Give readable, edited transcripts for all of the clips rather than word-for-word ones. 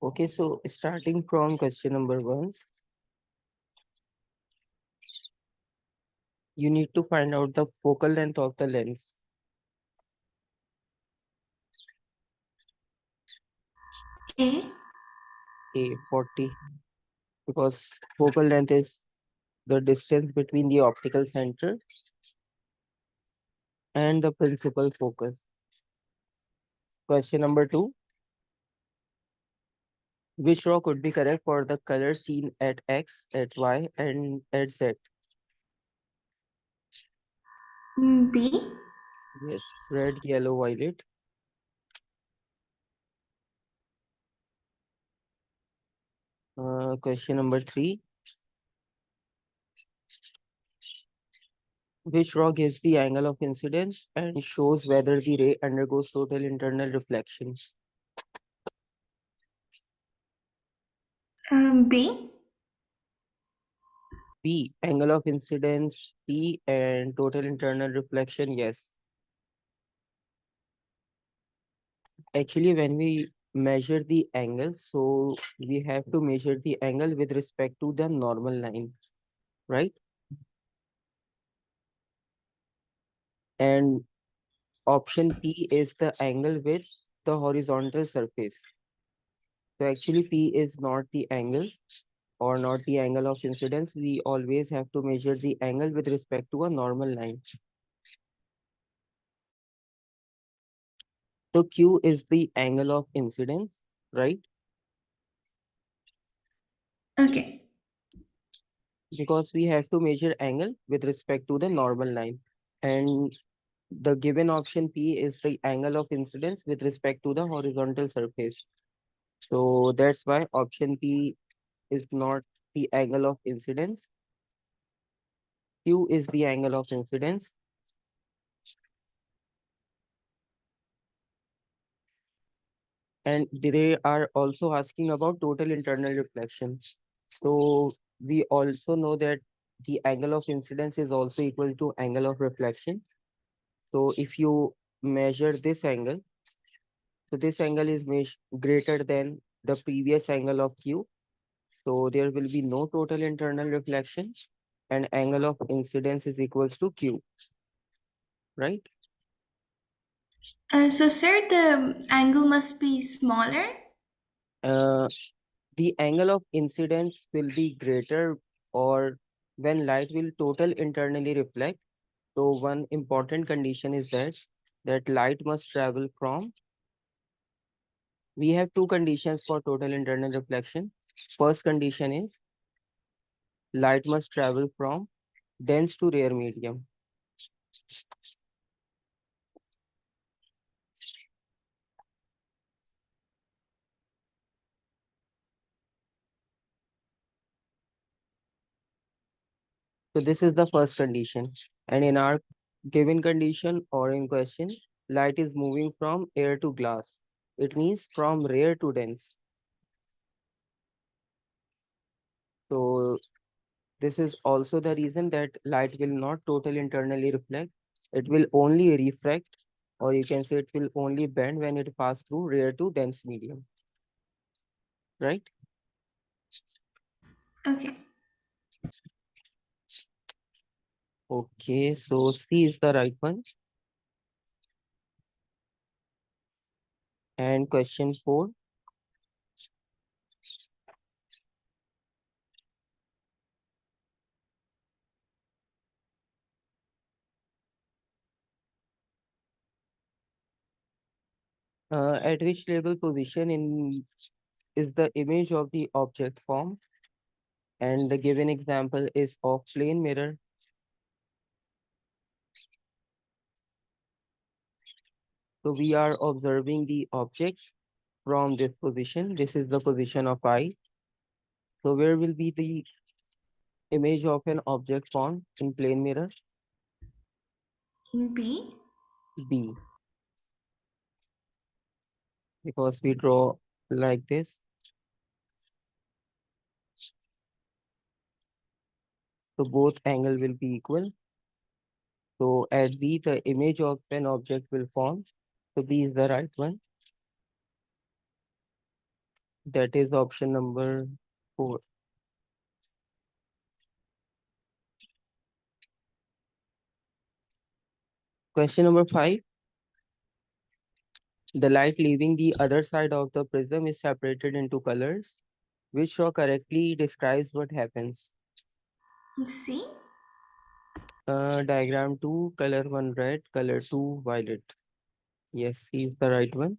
Okay, so starting from question number 1, you need to find out the focal length of the lens. A. A 40, because focal length is the distance between the optical center and the principal focus. Question number 2, which row could be correct for the color seen at X, at Y, and at Z? B. Yes, red, yellow, violet. Question number 3, which row gives the angle of incidence and shows whether the ray undergoes total internal reflection? B. B, angle of incidence P and total internal reflection, yes. Actually, when we measure the angle, so we have to measure the angle with respect to the normal line, right? And option P is the angle with the horizontal surface. So actually P is not the angle or not the angle of incidence. We always have to measure the angle with respect to a normal line. So Q is the angle of incidence, right? Okay. Because we have to measure angle with respect to the normal line. And the given option P is the angle of incidence with respect to the horizontal surface. So that's why option P is not the angle of incidence. Q is the angle of incidence. And they are also asking about total internal reflection. So we also know that the angle of incidence is also equal to angle of reflection. So if you measure this angle, so this angle is greater than the previous angle of Q. So there will be no total internal reflection and angle of incidence is equals to Q, right? So, sir, the angle must be smaller. Uh, the angle of incidence will be greater or when light will total internally reflect. So one important condition is that light must travel from, we have two conditions for total internal reflection. First condition is light must travel from dense to rare medium. So this is the first condition. And in our given condition or in question, light is moving from air to glass. It means from rare to dense. So this is also the reason that light will not totally internally reflect. It will only refract, or you can say it will only bend when it passes through rare to dense medium, right? Okay. Okay, so C is the right one. And question 4. At which label position in is the image of the object formed? And the given example is of plane mirror. So we are observing the object from this position. This is the position of I. So where will be the image of an object formed in plane mirror? B. B, because we draw like this. So both angle will be equal. So at B, the image of an object will form. So B is the right one. That is option number 4. Question number 5. The light leaving the other side of the prism is separated into colors, which show correctly describes what happens. C. Diagram 2, color 1 red, color 2 violet. Yes, C is the right one.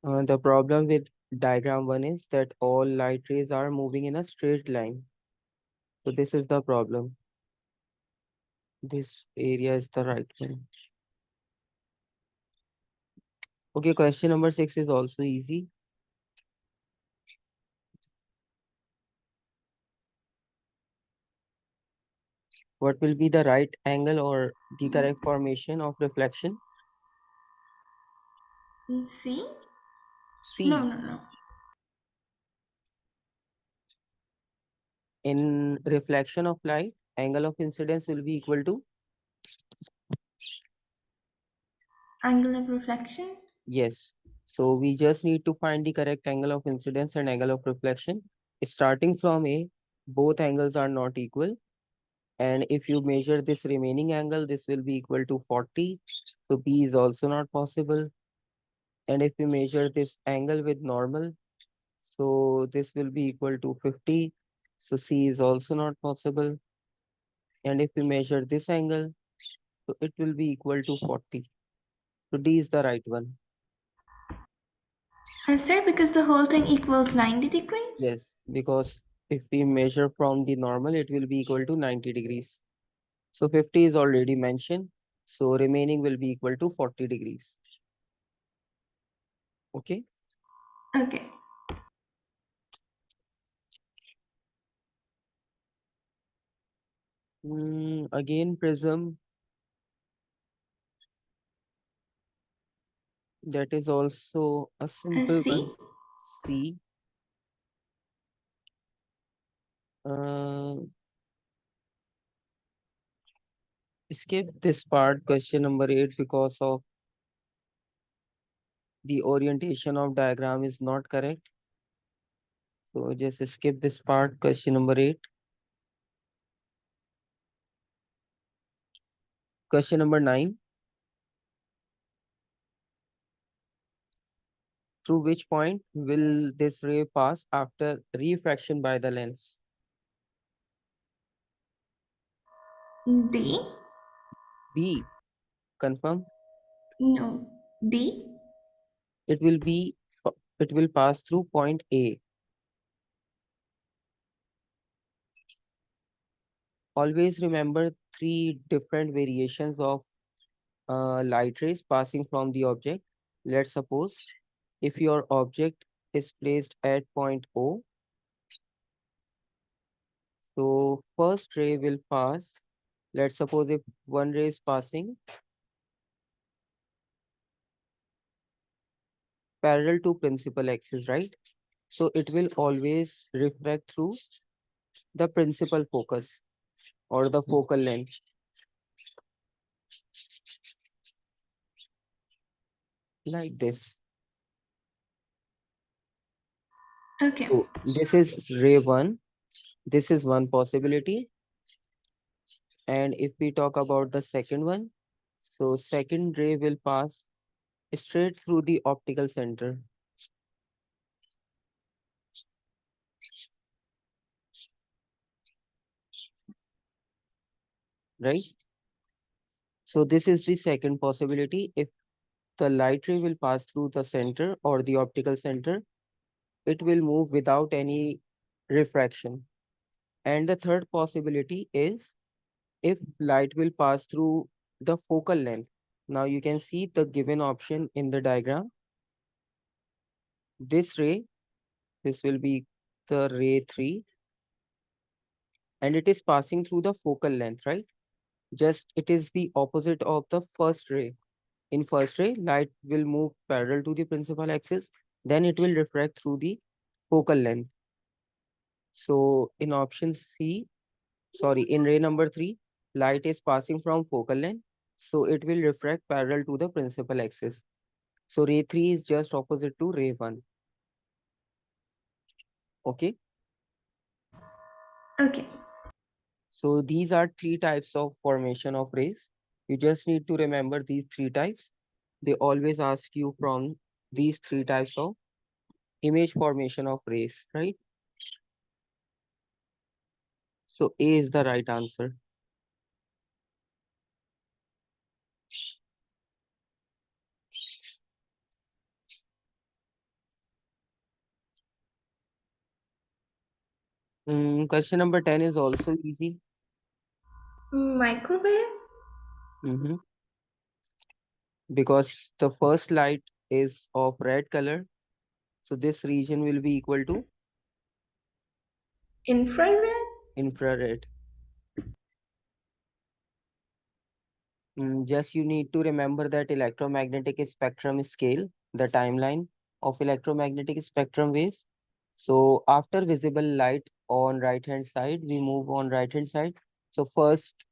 The problem with diagram 1 is that all light rays are moving in a straight line. So this is the problem. This area is the right one. Okay, question number 6 is also easy. What will be the right angle or the correct formation of reflection? C. No, C. no, no. In reflection of light, angle of incidence will be equal to, Angle of reflection. yes. So we just need to find the correct angle of incidence and angle of reflection. Starting from A, both angles are not equal. And if you measure this remaining angle, this will be equal to 40. So B is also not possible. And if we measure this angle with normal, so this will be equal to 50. So C is also not possible. And if we measure this angle, so it will be equal to 40. So D is the right one. Sir, because the whole thing equals 90 degrees? Yes, because if we measure from the normal, it will be equal to 90 degrees. So 50 is already mentioned. So remaining will be equal to 40 degrees. Okay. Okay. Again, prism, that is also a simple C. one. C. Uh, Skip this part, question number 8, because of the orientation of diagram is not correct. So just skip this part, question number 8. Question number 9. Through which point will this ray pass after refraction by the lens? D. B. Confirm. No. D. It will be. It will pass through point A. Always remember three different variations of light rays passing from the object. Let's suppose if your object is placed at point O, so first ray will pass. Let's suppose if one ray is passing parallel to principal axis, right? So it will always refract through the principal focus or the focal length like this. Okay. So this is ray 1. This is one possibility. And if we talk about the second one, so second ray will pass straight through the optical center, right? So this is the second possibility. If the light ray will pass through the center or the optical center, it will move without any refraction. And the third possibility is if light will pass through the focal length. Now you can see the given option in the diagram. This ray, this will be the ray 3, and it is passing through the focal length, right? Just it is the opposite of the first ray. In first ray, light will move parallel to the principal axis, then it will refract through the focal length. So in option C, sorry, in ray number 3, light is passing from focal length. So it will refract parallel to the principal axis. So ray 3 is just opposite to ray 1. Okay. Okay. So these are three types of formation of rays. You just need to remember these three types. They always ask you from these three types of image formation of rays, right? So A is the right answer. Question number 10 is also easy. Microwave? Mhm. Because the first light is of red color. So this region will be equal to Infrared? infrared. Just you need to remember that electromagnetic spectrum scale, the timeline of electromagnetic spectrum waves. So after visible light on right hand side, we move on right hand side. So first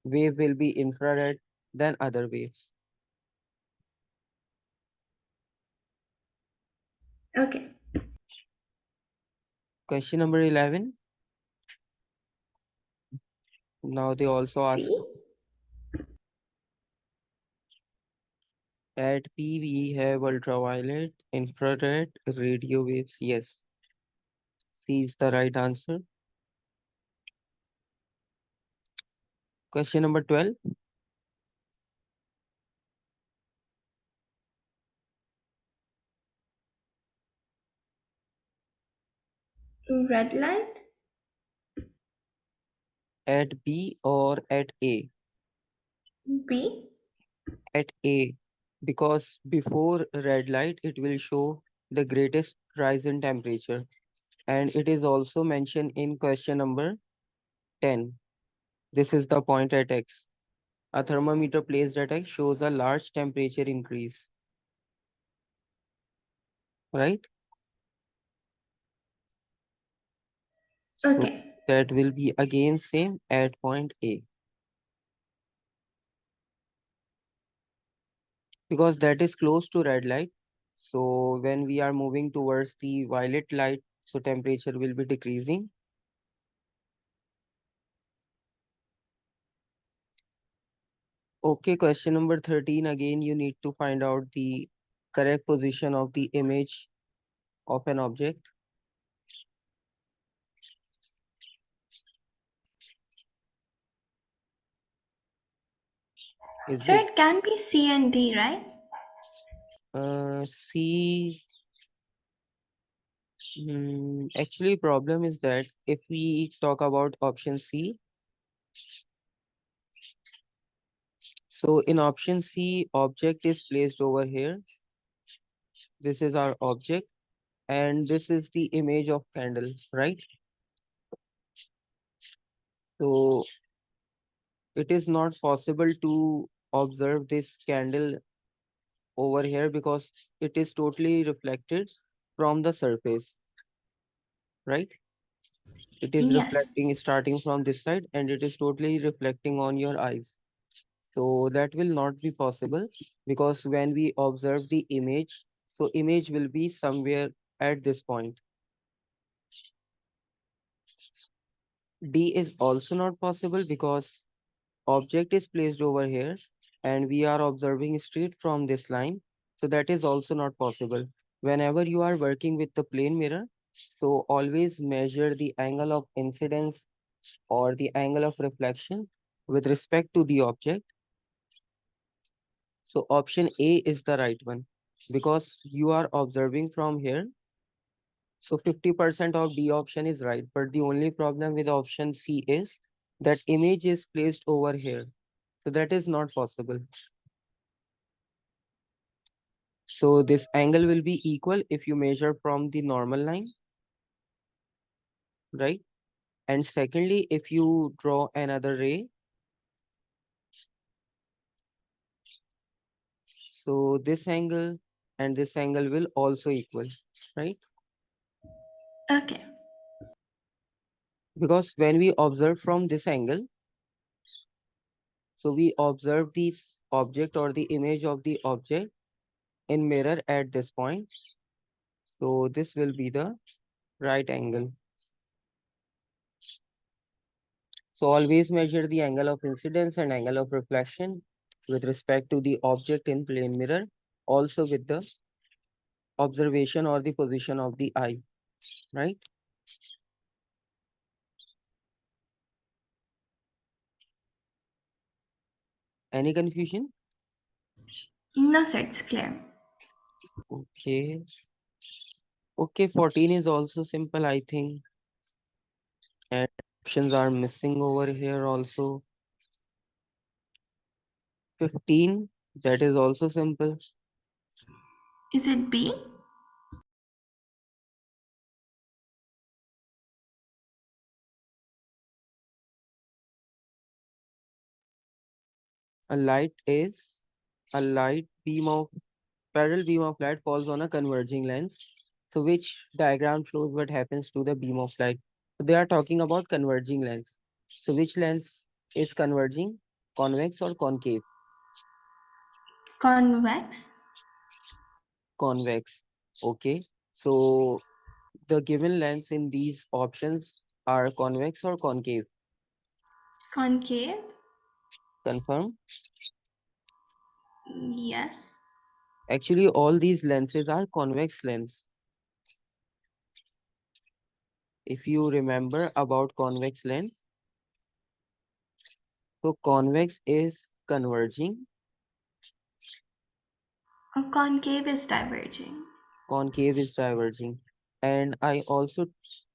wave will be infrared, then other waves. Okay. Question number 11. Now they also ask C? at P we have ultraviolet, infrared, radio waves. Yes, C is the right answer. Question number 12. Red light? At B or at A? B? At A, because before red light it will show the greatest rise in temperature, and it is also mentioned in question number 10. This is the point at X. A thermometer placed at X shows a large temperature increase, right? So Okay. that will be again same at point A, because that is close to red light. So when we are moving towards the violet light, so temperature will be decreasing. Okay, question number 13. Again, you need to find out the correct position of the image of an object. Is So this it can be C and D, right? C? Actually, problem is that if we talk about option C, so in option C, object is placed over here. This is our object, and this is the image of candle, right? So it is not possible to observe this candle over here because it is totally reflected from the surface, right? It is Yes. reflecting starting from this side and it is totally reflecting on your eyes. So that will not be possible because when we observe the image, so image will be somewhere at this point. D is also not possible because object is placed over here and we are observing straight from this line. So that is also not possible. Whenever you are working with the plane mirror, so always measure the angle of incidence or the angle of reflection with respect to the object. So option A is the right one because you are observing from here. So 50% of D option is right, but the only problem with option C is that image is placed over here. So that is not possible. So this angle will be equal if you measure from the normal line, right? And secondly, if you draw another ray, so this angle and this angle will also equal, right? Okay. Because when we observe from this angle, So we observe the object or the image of the object in mirror at this point. So this will be the right angle. So always measure the angle of incidence and angle of reflection with respect to the object in plane mirror, also with the observation or the position of the eye, right? Any confusion? No, sir, it's clear. Okay. Okay, 14 is also simple, I think. And options are missing over here also. 15, that is also simple. Is it B? A light is a light beam of parallel beam of light falls on a converging lens. So which diagram shows what happens to the beam of light? So they are talking about converging lens. So which lens is converging? Convex or concave? Convex? Convex. Okay. So the given lens in these options are convex or concave. Concave? Confirm. Yes. Actually, all these lenses are convex lens. If you remember about convex lens, so convex is converging, Concave is diverging. concave is diverging. And I also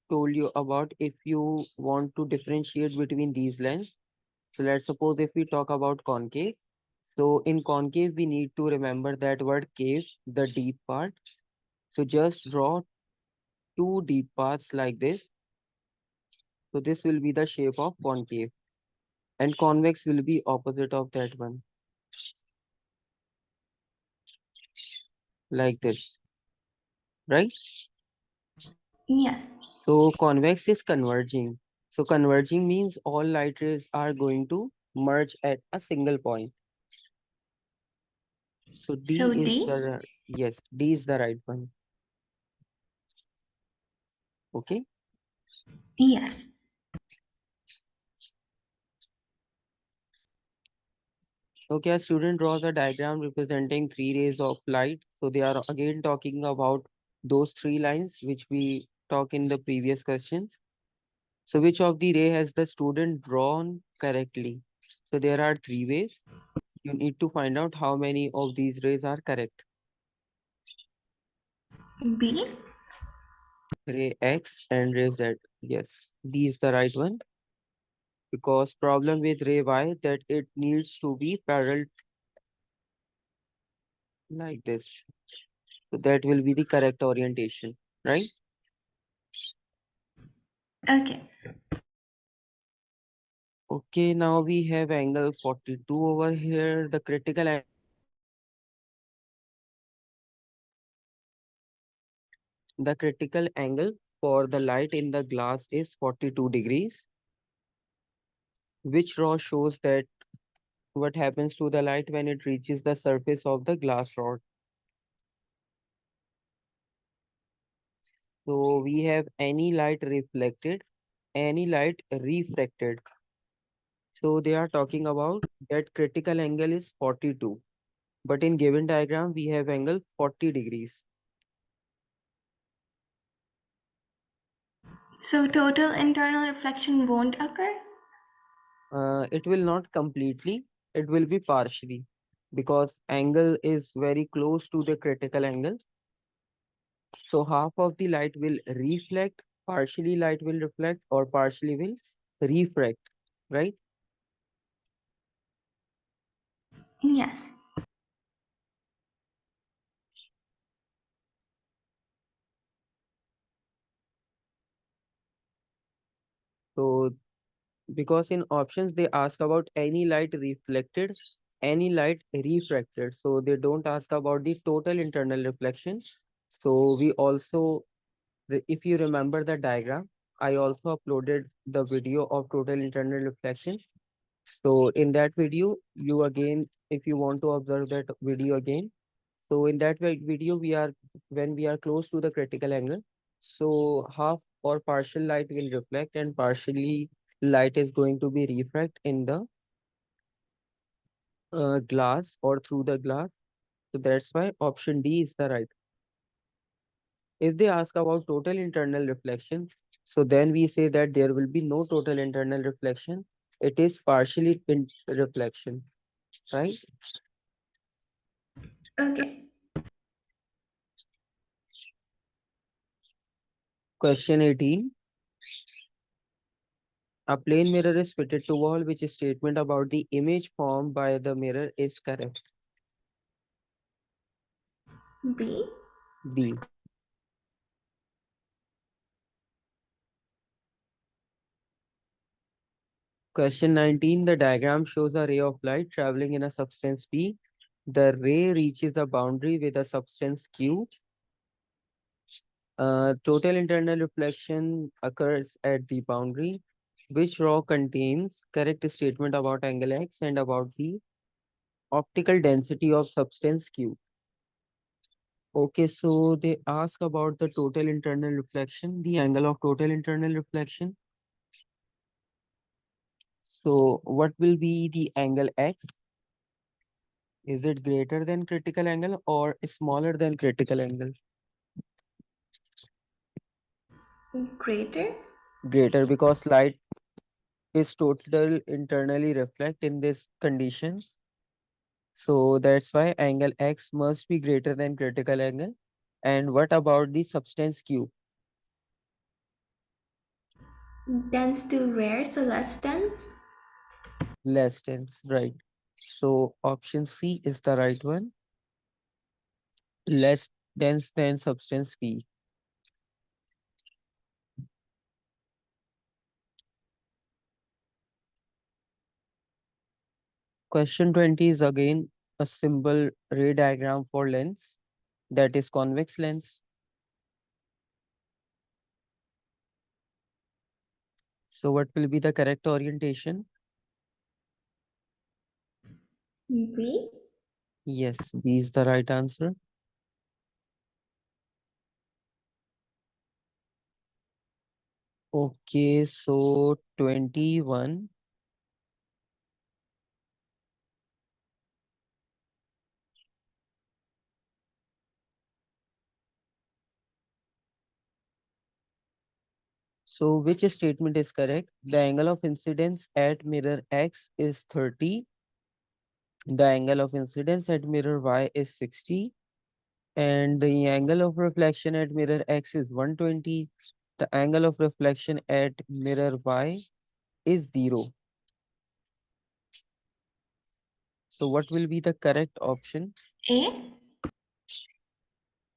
told you about if you want to differentiate between these lens. So let's suppose if we talk about concave. So in concave, we need to remember that word cave, the deep part. So just draw two deep paths like this. So this will be the shape of concave. And convex will be opposite of that one, like this, right? Yes. So convex is converging. So converging means all light rays are going to merge at a single point. So D So is D? the, yes, D is the right one. Okay. Yes. Okay, a student draws a diagram representing three rays of light. So they are again talking about those three lines which we talk in the previous questions. So which of the ray has the student drawn correctly? So there are three ways. You need to find out how many of these rays are correct. B? Ray X and ray Z. Yes, B is the right one. Because problem with ray Y that it needs to be parallel like this. So that will be the correct orientation, right? Okay. Okay, now we have angle 42 over here. The critical angle for the light in the glass is 42 degrees. Which law shows that what happens to the light when it reaches the surface of the glass rod? So we have any light reflected, any light refracted. So they are talking about that critical angle is 42. But in given diagram, we have angle 40 degrees. So total internal reflection won't occur? It will not completely, it will be partially because angle is very close to the critical angle. So half of the light will reflect, partially light will reflect or partially will refract, right? Yes. So because in options they ask about any light reflected, any light refracted. So they don't ask about the total internal reflection. So we also, if you remember the diagram, I also uploaded the video of total internal reflection. So in that video, you again, if you want to observe that video again, so in that video, when we are close to the critical angle, so half or partial light will reflect and partially light is going to be refract in the glass or through the glass. So that's why option D is the right. If they ask about total internal reflection, so then we say that there will be no total internal reflection. It is partially in reflection, right? Okay. Question 18. A plane mirror is fitted to wall. Which statement about the image formed by the mirror is correct? B. B. Question 19. The diagram shows a ray of light traveling in a substance P. The ray reaches the boundary with a substance Q. Total internal reflection occurs at the boundary. Which row contains correct statement about angle X and about the optical density of substance Q? Okay, so they ask about the total internal reflection, the angle of total internal reflection. So what will be the angle X? Is it greater than critical angle or smaller than critical angle? Greater. Greater, because light is total internally reflect in this condition. So that's why angle X must be greater than critical angle. And what about the substance Q? Dense to rare, so less dense. Less dense, right? So option C is the right one. Less dense than substance P. Question 20 is again a simple ray diagram for lens, that is convex lens. So what will be the correct orientation? B. Yes, B is the right answer. Okay, so 21. So which statement is correct? The angle of incidence at mirror X is 30. The angle of incidence at mirror Y is 60. And the angle of reflection at mirror X is 120. The angle of reflection at mirror Y is 0. So what will be the correct option? A.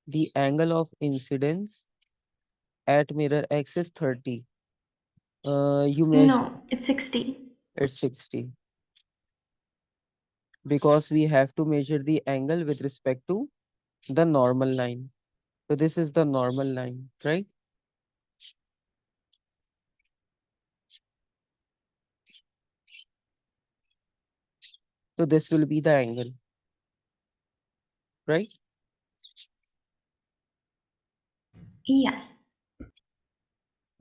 The angle of incidence at mirror X is 30. You measure No, it's 60. it's 60 because we have to measure the angle with respect to the normal line. So this is the normal line, right? So this will be the angle, right? Yes.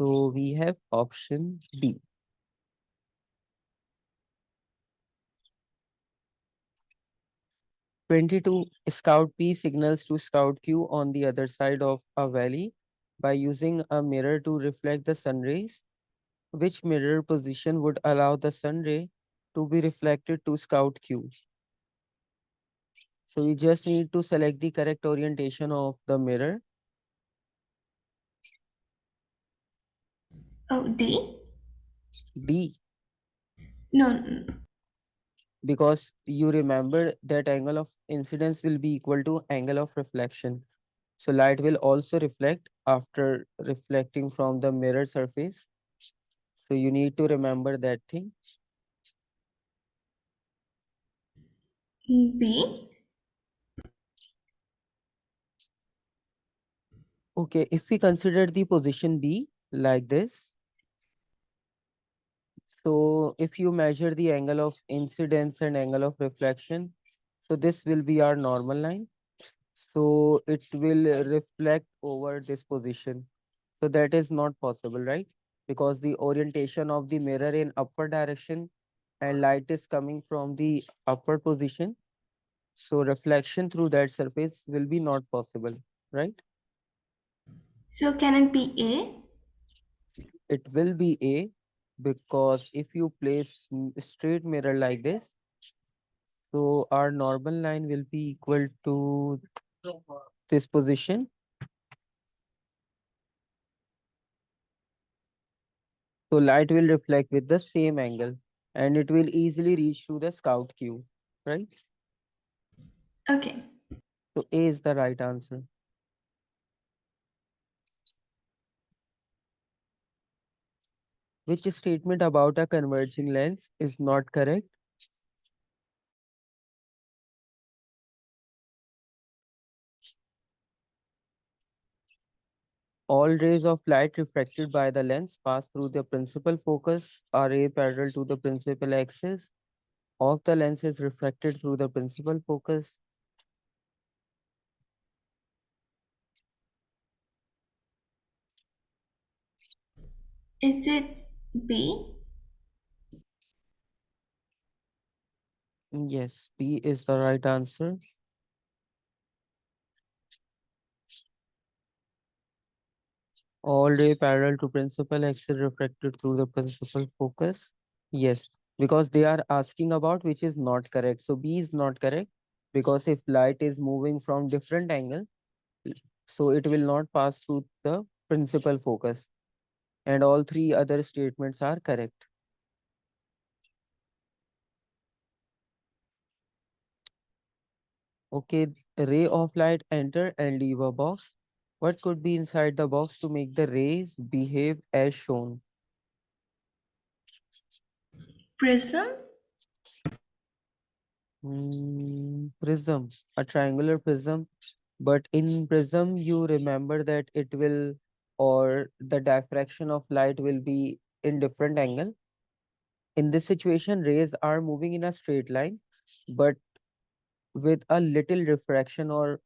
So we have option B. 22. Scout P signals to Scout Q on the other side of a valley by using a mirror to reflect the sun rays. Which mirror position would allow the sun ray to be reflected to Scout Q? So you just need to select the correct orientation of the mirror. Oh, D? D, No, because you remember that angle of incidence will be equal to angle of reflection. So light will also reflect after reflecting from the mirror surface. So you need to remember that thing. B? Okay, if we consider the position B like this, So if you measure the angle of incidence and angle of reflection, so this will be our normal line. So it will reflect over this position. So that is not possible, right? Because the orientation of the mirror in upward direction and light is coming from the upward position. So reflection through that surface will be not possible, right? So can it be A? It will be A because if you place straight mirror like this, so our normal line will be equal to this position. So light will reflect with the same angle and it will easily reach to the scout cube, right? Okay. So A is the right answer. Which statement about a converging lens is not correct? All rays of light refracted by the lens pass through the principal focus. A ray parallel to the principal axis of the lens is refracted through the principal focus. Is it B? Yes, B is the right answer. All ray parallel to principal axis refracted through the principal focus. Yes, because they are asking about which is not correct. So B is not correct because if light is moving from different angle, so it will not pass through the principal focus. And all three other statements are correct. Okay, ray of light enter and leave a box. What could be inside the box to make the rays behave as shown? Prism? Prism, a triangular prism. But in prism, you remember that it will, or the diffraction of light will be in different angle. In this situation, rays are moving in a straight line, but with a little refraction or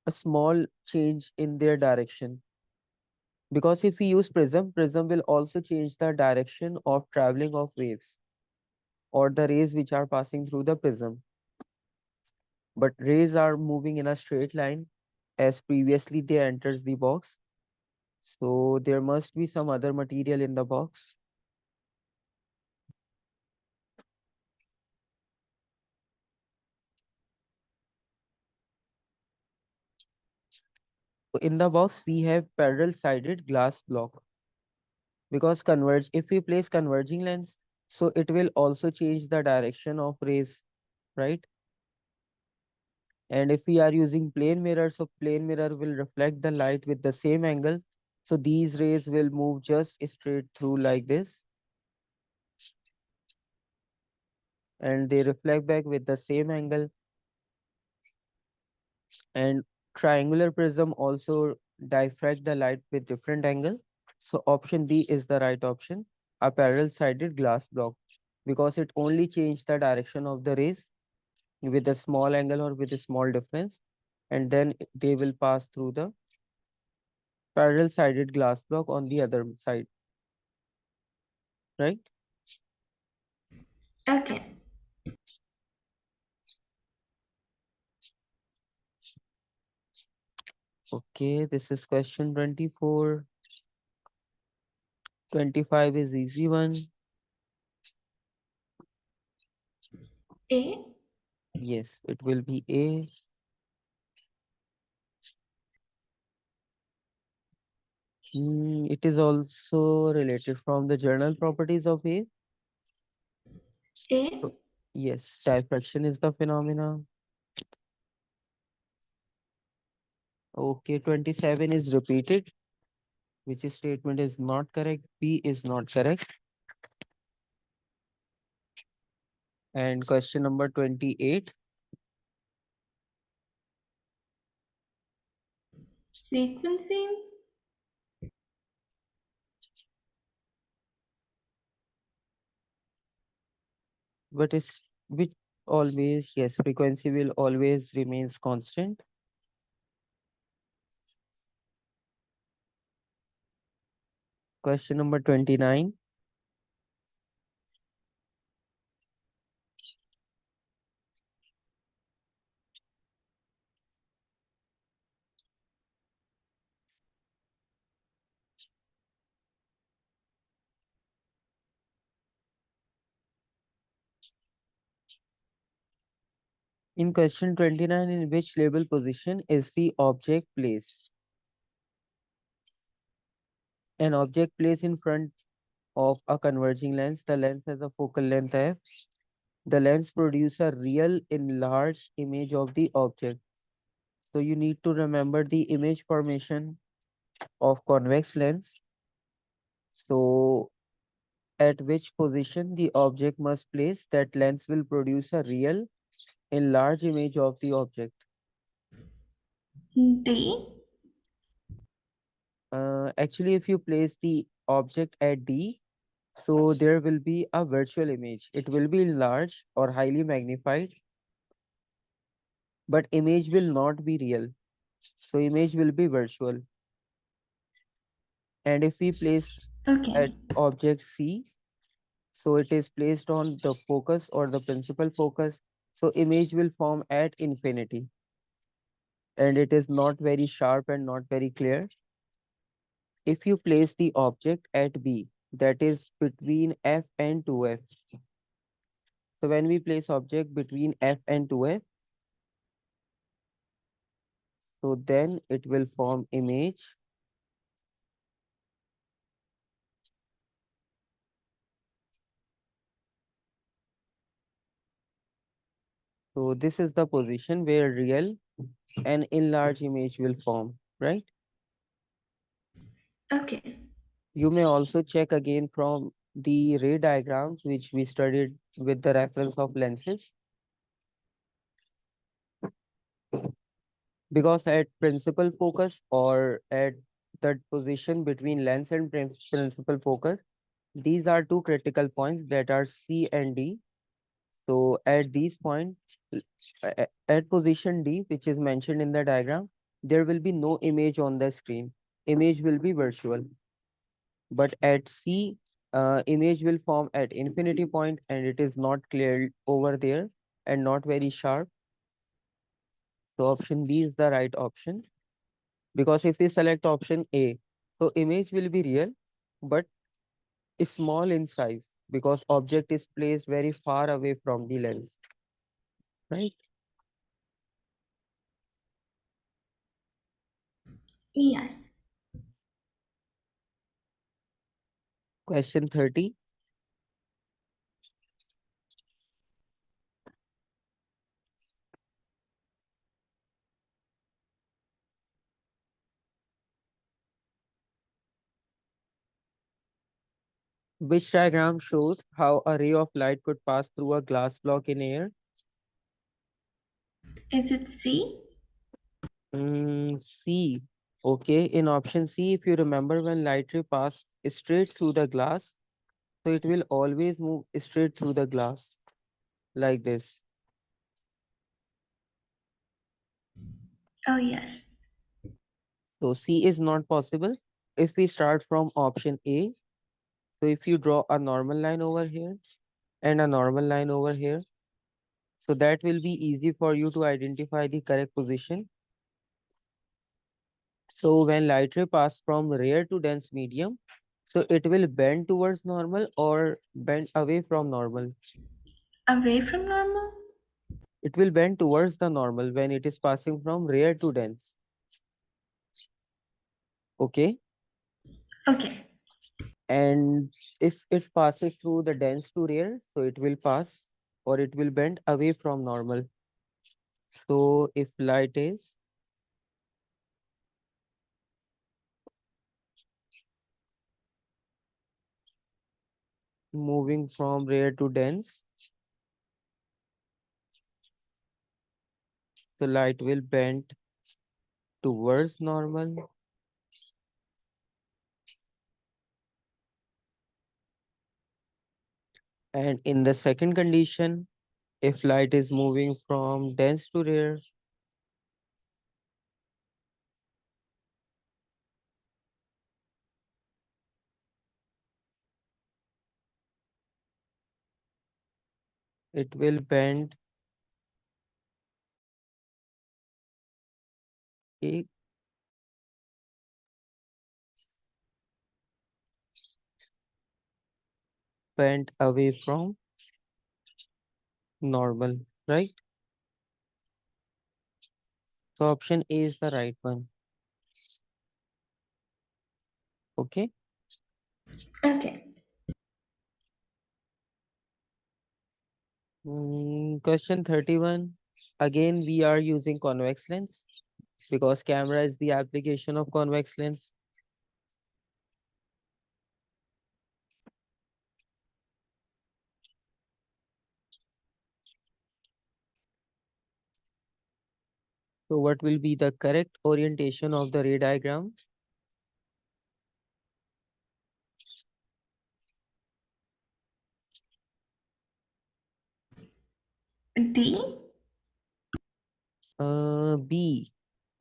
a small change in their direction. Because if we use prism, prism will also change the direction of traveling of waves or the rays which are passing through the prism. But rays are moving in a straight line as previously they enters the box. So there must be some other material in the box. So in the box, we have parallel sided glass block because converge, if we place converging lens, so it will also change the direction of rays, right? And if we are using plane mirror, so plane mirror will reflect the light with the same angle. So these rays will move just straight through like this and they reflect back with the same angle. And triangular prism also diffract the light with different angle. So option B is the right option, a parallel sided glass block, because it only changes the direction of the rays with a small angle or with a small difference, and then they will pass through the parallel sided glass block on the other side, right? Okay. Okay, this is question 24. 25 is easy one. A? Yes, it will be A. It is also related from the general properties of A. A? So, yes, diffraction is the phenomena. Okay, 27 is repeated, which is statement is not correct. B is not correct. And question number 28. Frequency? but it's which always, yes, frequency will always remains constant. Question number 29. In question 29, in which label position is the object placed? An object placed in front of a converging lens. The lens has a focal length f. The lens produces a real enlarged image of the object. So you need to remember the image formation of convex lens. So at which position the object must place, that lens will produce a real enlarged image of the object. D. Actually, if you place the object at D, so there will be a virtual image. It will be enlarged or highly magnified, but image will not be real. So image will be virtual. And if we place at Okay. object C, so it is placed on the focus or the principal focus. So image will form at infinity, and it is not very sharp and not very clear. If you place the object at B, that is between F and 2F. So when we place object between F and 2F, so then it will form image. So this is the position where real and enlarged image will form, right? Okay. You may also check again from the ray diagrams which we studied with the reference of lenses, because at principal focus or at that position between lens and principal focus, these are two critical points that are C and D. So at these points, at position D, which is mentioned in the diagram, there will be no image on the screen. Image will be virtual. But at C, image will form at infinity point and it is not clear over there and not very sharp. So option B is the right option. Because if we select option A, so image will be real, but is small in size because object is placed very far away from the lens, right? Yes. Question 30. Which diagram shows how a ray of light could pass through a glass block in air? Is it C? C. Okay, in option C, if you remember when light ray pass straight through the glass, so it will always move straight through the glass like this. Oh, yes. So C is not possible. If we start from option A, so if you draw a normal line over here and a normal line over here, so that will be easy for you to identify the correct position. So when light ray pass from rare to dense medium, so it will bend towards normal or bend away from normal. Away from normal? It will bend towards the normal when it is passing from rare to dense. Okay. Okay. And if it passes through the dense to rare, so it will pass or it will bend away from normal. So if light is moving from rare to dense, the light will bend towards normal. And in the second condition, if light is moving from dense to rare, it will a bend away from normal, right? So option A is the right one. Okay. Okay. Question 31. Again, we are using convex lens because camera is the application of convex lens. So what will be the correct orientation of the ray diagram? D. B.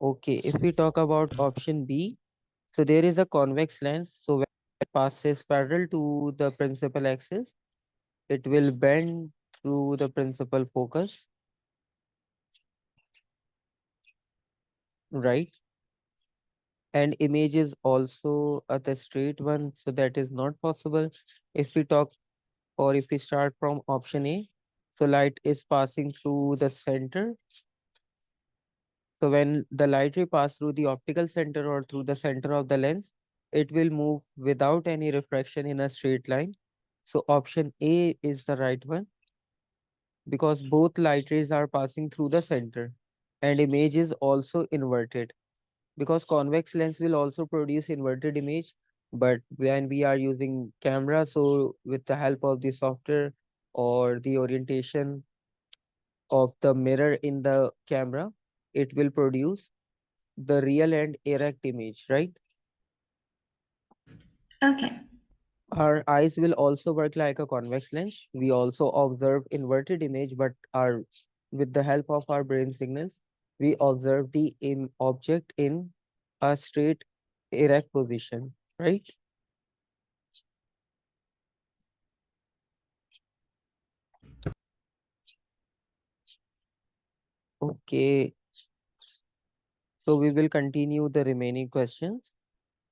Okay, if we talk about option B, so there is a convex lens. So when it passes parallel to the principal axis, it will bend through the principal focus, right? And image is also the straight one, so that is not possible. If we talk or if we start from option A, so light is passing through the center. So when the light ray pass through the optical center or through the center of the lens, it will move without any refraction in a straight line. So option A is the right one because both light rays are passing through the center and image is also inverted because convex lens will also produce inverted image. But when we are using camera, so with the help of the software or the orientation of the mirror in the camera, it will produce the real and erect image, right? Okay. Our eyes will also work like a convex lens. We also observe inverted image, but our with the help of our brain signals, we observe the object in a straight erect position, right? Okay, so we will continue the remaining questions.